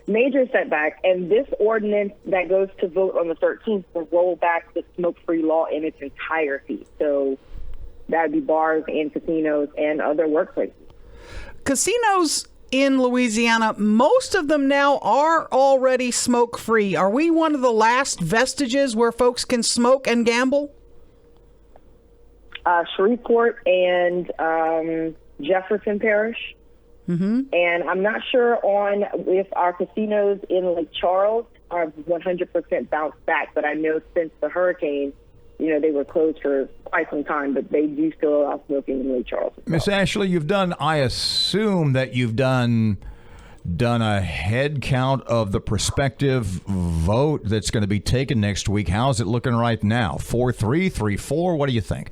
Major setback. And this ordinance that goes to vote on the 13th will roll back the smoke-free law in its entirety. So that would be bars and casinos and other workplaces. Casinos in Louisiana, most of them now are already smoke-free. Are we one of the last vestiges where folks can smoke and gamble? Shreveport and Jefferson Parish. Mm-hmm. And I'm not sure on if our casinos in Lake Charles are 100% bounced back, but I know since the hurricane, they were closed for quite some time, but they do still allow smoking in Lake Charles. Miss Ashley, I assume that you've done a head count of the prospective vote that's going to be taken next week. How's it looking right now? 4-3, 3-4? What do you think?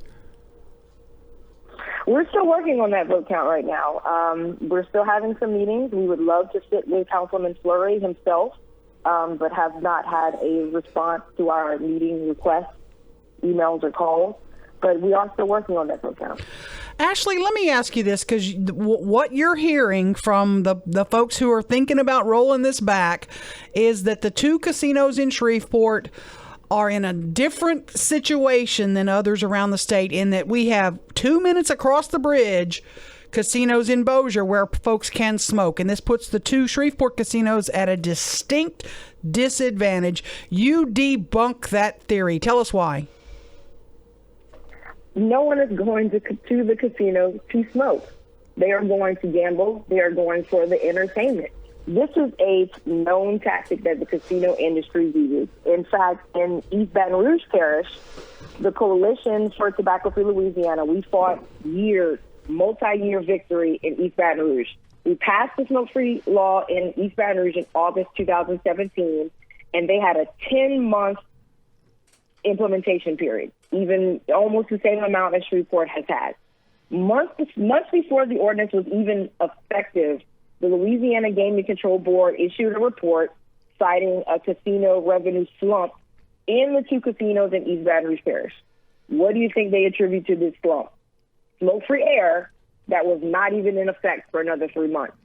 We're still working on that vote count right now. We're still having some meetings. We would love to sit with Councilman Fleury himself, but have not had a response to our meeting requests, emails or calls. But we are still working on that vote count. Ashley, let me ask you this, because what you're hearing from the folks who are thinking about rolling this back is that the two casinos in Shreveport are in a different situation than others around the state, in that we have 2 minutes across the bridge casinos in Bossier where folks can smoke. And this puts the two Shreveport casinos at a distinct disadvantage. You debunk that theory. Tell us why. No one is going to the casino to smoke. They are going to gamble. They are going for the entertainment. This is a known tactic that the casino industry uses. In fact, in East Baton Rouge Parish, the Coalition for Tobacco-Free Louisiana, we fought multi-year victory in East Baton Rouge. We passed the smoke-free law in East Baton Rouge in August 2017, and they had a 10-month implementation period, even almost the same amount as Shreveport has had. Months before the ordinance was even effective, the Louisiana Gaming Control Board issued a report citing a casino revenue slump in the two casinos in East Baton Rouge Parish. What do you think they attribute to this slump? Smoke-free air that was not even in effect for another 3 months.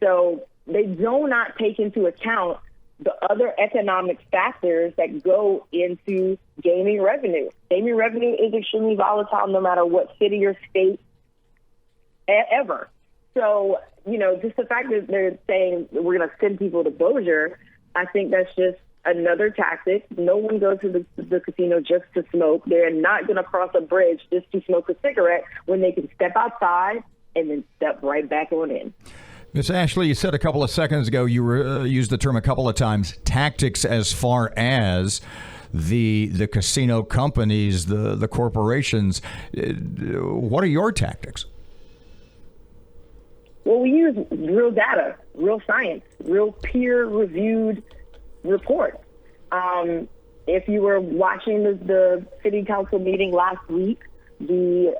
So they do not take into account the other economic factors that go into gaming revenue. Gaming revenue is extremely volatile no matter what city or state ever. So, just the fact that they're saying we're going to send people to Bossier, I think that's just another tactic. No one goes to the casino just to smoke. They're not going to cross a bridge just to smoke a cigarette when they can step outside and then step right back on in. Miss Ashley, you said a couple of seconds ago, you used the term a couple of times, tactics, as far as the casino companies, the corporations. What are your tactics? Well, we use real data, real science, real peer-reviewed reports. If you were watching the city council meeting last week, the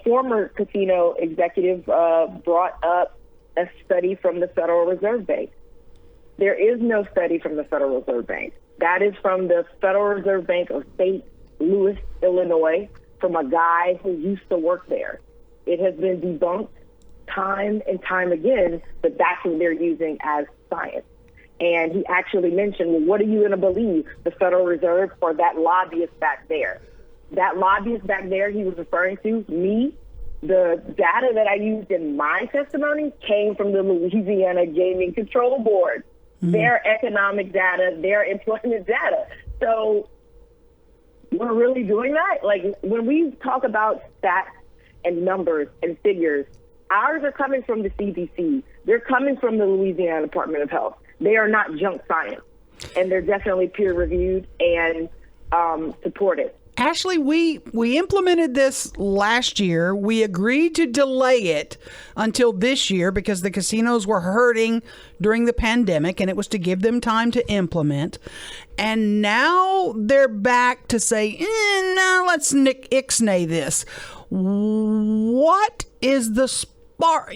former casino executive brought up a study from the Federal Reserve Bank. There is no study from the Federal Reserve Bank. That is from the Federal Reserve Bank of St. Louis, Illinois, from a guy who used to work there. It has been debunked time and time again, but that's what they're using as science. And he actually mentioned, well, what are you going to believe, the Federal Reserve or that lobbyist back there? That lobbyist back there he was referring to, me, the data that I used in my testimony came from the Louisiana Gaming Control Board, their economic data, their employment data. So we're really doing that? Like, when we talk about stats and numbers and figures, ours are coming from the CDC. They're coming from the Louisiana Department of Health. They are not junk science, and they're definitely peer-reviewed and supported. Ashley, we implemented this last year. We agreed to delay it until this year because the casinos were hurting during the pandemic, and it was to give them time to implement. And now they're back to say, no, let's ixnay this. What is the spark?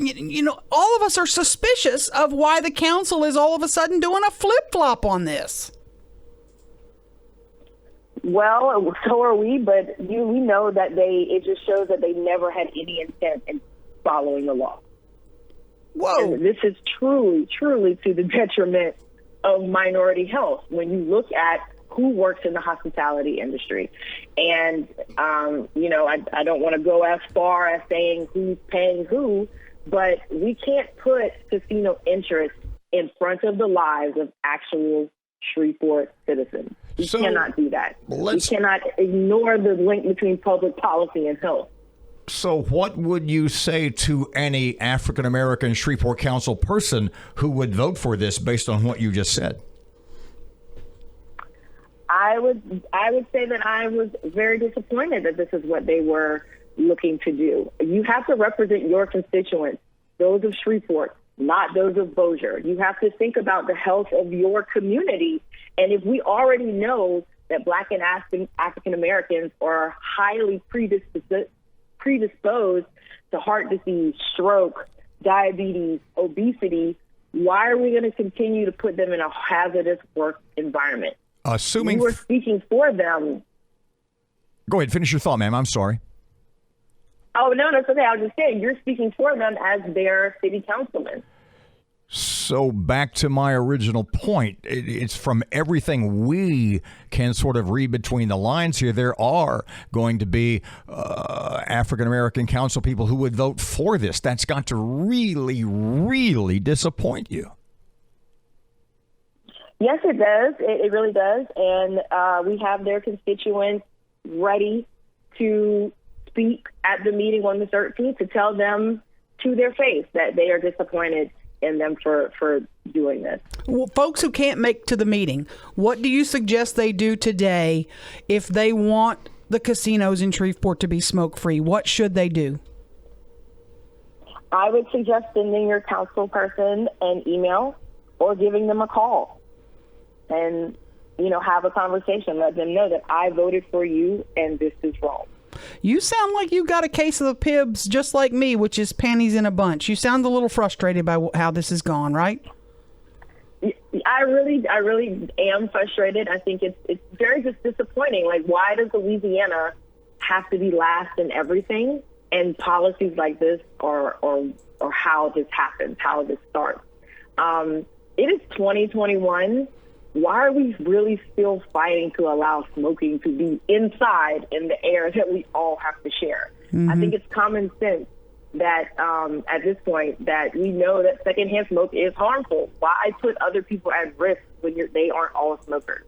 All of us are suspicious of why the council is all of a sudden doing a flip-flop on this. Well, so are we, but we know that it just shows that they never had any intent in following the law. Whoa. And this is truly, truly to the detriment of minority health when you look at who works in the hospitality industry. And, I don't want to go as far as saying who's paying who, but we can't put casino interests in front of the lives of actual Shreveport citizens. We cannot do that. We cannot ignore the link between public policy and health. So what would you say to any African-American Shreveport Council person who would vote for this based on what you just said? I would say that I was very disappointed that this is what they were looking to do. You have to represent your constituents, those of Shreveport, not those of Bossier. You have to think about the health of your community. And if we already know that Black and African Americans are highly predisposed to heart disease, stroke, diabetes, obesity, why are we going to continue to put them in a hazardous work environment? Assuming we're speaking for them. Go ahead, finish your thought, ma'am. I'm sorry. Oh, no, that's okay. I was just saying, you're speaking for them as their city councilman. So back to my original point, it's from everything we can sort of read between the lines here. There are going to be African-American council people who would vote for this. That's got to really, really disappoint you. Yes, it does. It really does. And we have their constituents ready to speak at the meeting on the 13th to tell them to their face that they are disappointed in them for doing this. Well, folks who can't make to the meeting, what do you suggest they do today if they want the casinos in Shreveport to be smoke-free? What should they do? I would suggest sending your council person an email or giving them a call and, have a conversation. Let them know that I voted for you and this is wrong. You sound like you got a case of the pibs just like me, which is panties in a bunch. You sound a little frustrated by how this has gone, right? I really am frustrated. I think it's very just disappointing. Like, why does Louisiana have to be last in everything? And policies like this or how this happens, how this starts. It is 2021. Why are we really still fighting to allow smoking to be inside in the air that we all have to share? Mm-hmm. I think it's common sense that at this point that we know that secondhand smoke is harmful. Why put other people at risk when they aren't all smokers?